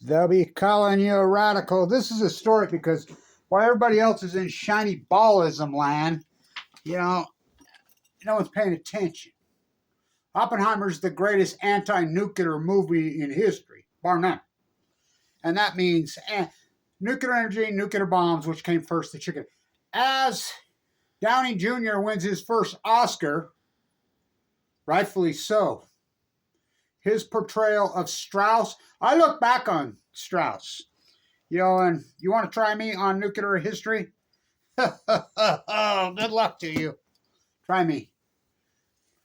They'll be calling you a radical. This is historic because while everybody else is in shiny ballism land, you know, no one's paying attention. Oppenheimer's the greatest anti-nuclear movie in history, bar none. And that means nuclear energy, nuclear bombs, which came first, the chicken. As Downey Jr. wins his first Oscar, rightfully so, his portrayal of Strauss, I look back on Strauss, and you want to try me on nuclear history? Oh, good luck to you. Try me.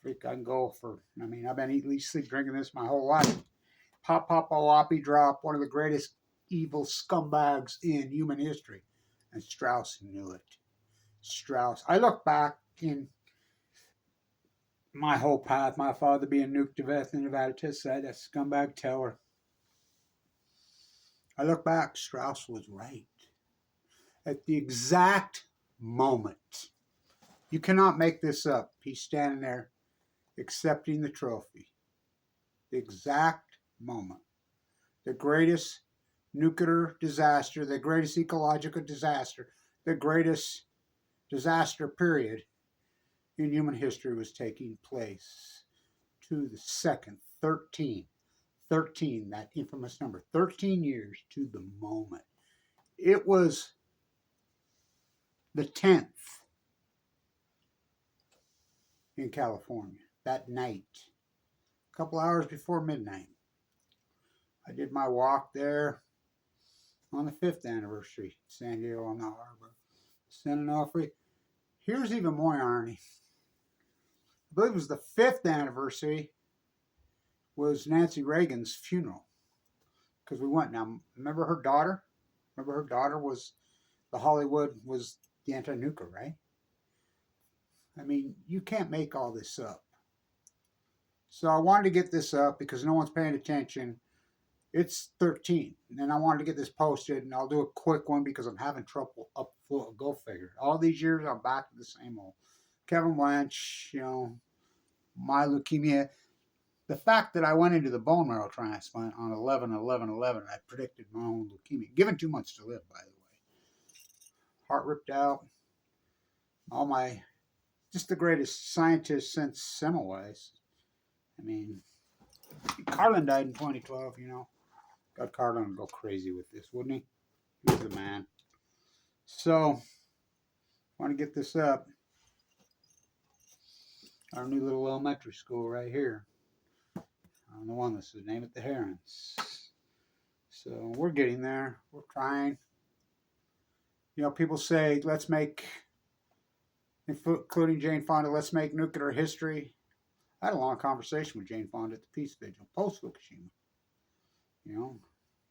Freak, I can go for, I've been eating, sleep, drinking this my whole life. Pop, OPPY drop, one of the greatest evil scumbags in human history. And Strauss knew it. Strauss. I look back in my whole path, my father being nuked to death in Nevada test site, that scumbag teller. I look back, Strauss was right. At the exact moment. You cannot make this up. He's standing there accepting the trophy. The exact moment. The greatest nuclear disaster, the greatest ecological disaster, the greatest disaster period in human history was taking place. To the second, 13, that infamous number, 13 years to the moment. It was the 10th in California, that night, a couple hours before midnight. I did my walk there on the 5th anniversary, San Diego on the harbor. San Onofre. Here's even more irony. I believe it was the 5th anniversary was Nancy Reagan's funeral. Because we went. Now, remember her daughter? Remember her daughter was, the Hollywood was the anti-nuclear, right? You can't make all this up. So I wanted to get this up because no one's paying attention. It's 13, and I wanted to get this posted, and I'll do a quick one because I'm having trouble go figure. All these years, I'm back to the same old. Kevin Blanch, my leukemia. The fact that I went into the bone marrow transplant on 11/11/11, I predicted my own leukemia. Given 2 months to live, by the way. Heart ripped out. Just the greatest scientist since Semmelweis. Carlin died in 2012, God, Carlin would go crazy with this, wouldn't he? He was the man. So, I want to get this up. Our new little elementary school right here. On the one that's the name it the Herons. So, we're getting there. We're trying. People say, let's make, including Jane Fonda, let's make nuclear history. I had a long conversation with Jane Fonda at the Peace Vigil, post-Fukushima.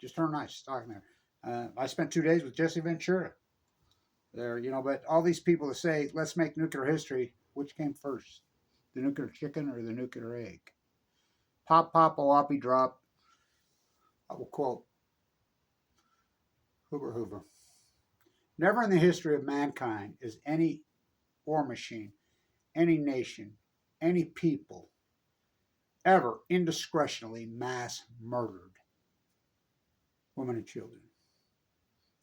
Just her and I talking there. I spent 2 days with Jesse Ventura there, but all these people that say, let's make nuclear history, which came first? The nuclear chicken or the nuclear egg? Pop, OPPY drop. I will quote Hoover. Never in the history of mankind is any war machine, any nation, any people ever indiscretionally mass murdered women and children.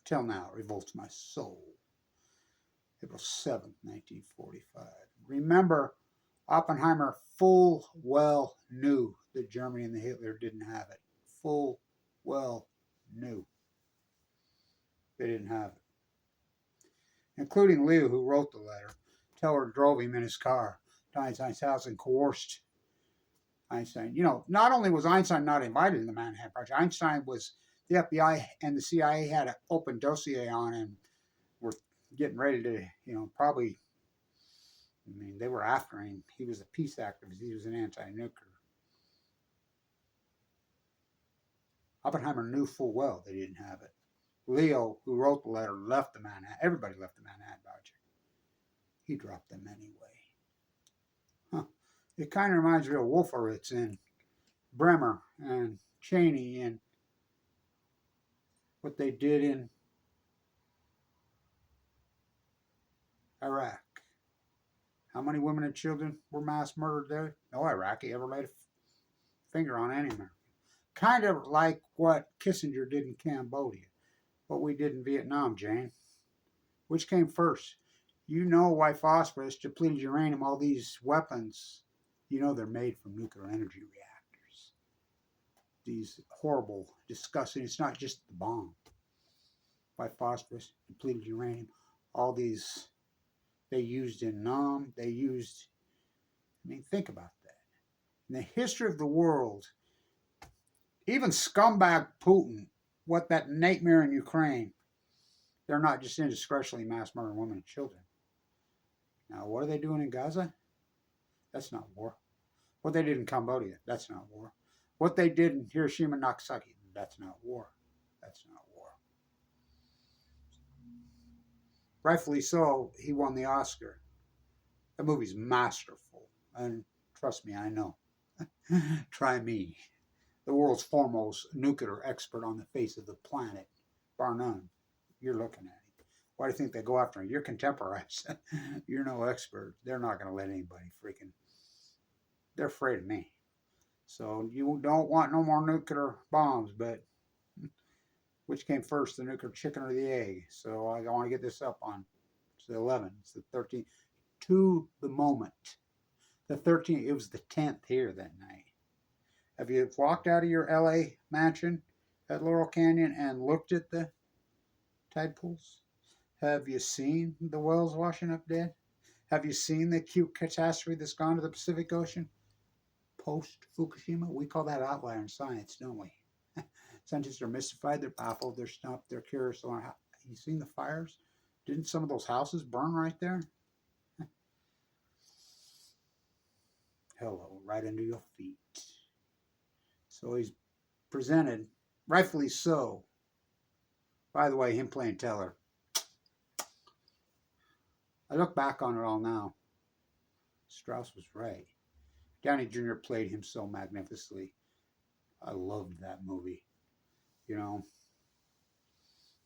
Till now, it revolts my soul. April 7th, 1945. Remember, Oppenheimer full well knew that Germany and the Hitler didn't have it. Full well knew they didn't have it. Including Leo, who wrote the letter. Teller drove him in his car to Einstein's house and coerced Einstein. Not only was Einstein not invited in the Manhattan Project, Einstein was, the FBI and the CIA had an open dossier on him. Were getting ready to, probably, they were after him. He was a peace activist. He was an anti-nuclear. Oppenheimer knew full well they didn't have it. Leo, who wrote the letter, left the Manhattan. Everybody left the Manhattan Project. He dropped them anyway. It kind of reminds me of Wolfowitz and Bremer and Cheney and what they did in Iraq. How many women and children were mass murdered there? No Iraqi ever laid a finger on any American. Kind of like what Kissinger did in Cambodia, what we did in Vietnam, Jane. Which came first? You know why phosphorus, depleted uranium, all these weapons, you know they're made from nuclear energy reactors. These horrible, disgusting, it's not just the bomb. Why phosphorus, depleted uranium, all these they used in Nam, they used, I mean, think about that. In the history of the world, even scumbag Putin, what that nightmare in Ukraine, they're not just indiscretionally mass murdering women and children. Now, what are they doing in Gaza? That's not war. What they did in Cambodia, that's not war. What they did in Hiroshima and Nagasaki, that's not war. That's not war. Rightfully so, he won the Oscar. That movie's masterful. And trust me, I know. Try me. The world's foremost nuclear expert on the face of the planet, bar none. You're looking at him. Why do you think they go after him? You're contemporized. You're no expert. They're not going to let anybody freaking. They're afraid of me. So you don't want no more nuclear bombs, but which came first, the nuclear chicken or the egg? So I want to get this up on. It's the 11th. It's the 13th. To the moment. The 13th. It was the 10th here that night. Have you walked out of your LA mansion at Laurel Canyon and looked at the tide pools? Have you seen the whales washing up dead? Have you seen the acute catastrophe that's gone to the Pacific Ocean? Post Fukushima? We call that outlier in science, don't we? Scientists are mystified, they're baffled, they're stumped, they're curious. Have you seen the fires? Didn't some of those houses burn right there? Hello, right under your feet. So he's presented, rightfully so. By the way, him playing Teller. I look back on it all now. Strauss was right. Downey Jr. played him so magnificently. I loved that movie. You know,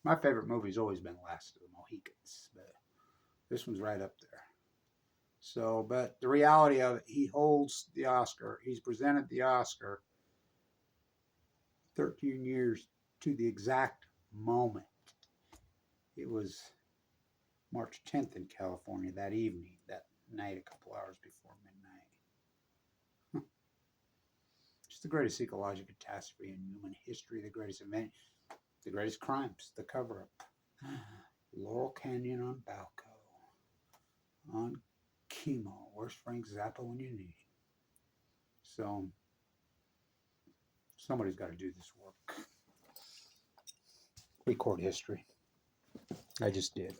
my favorite movie's always been Last of the Mohicans, but this one's right up there. So, but the reality of it, he holds the Oscar. He's presented the Oscar 13 years to the exact moment. It was March 10th in California that evening, that night, a couple hours before midnight. Just the greatest ecological catastrophe in human history, the greatest event, the greatest crimes, the cover-up. Laurel Canyon on Balco, on chemo. Where's Frank Zappa when you need him? So somebody's got to do this work. Record history. I just did.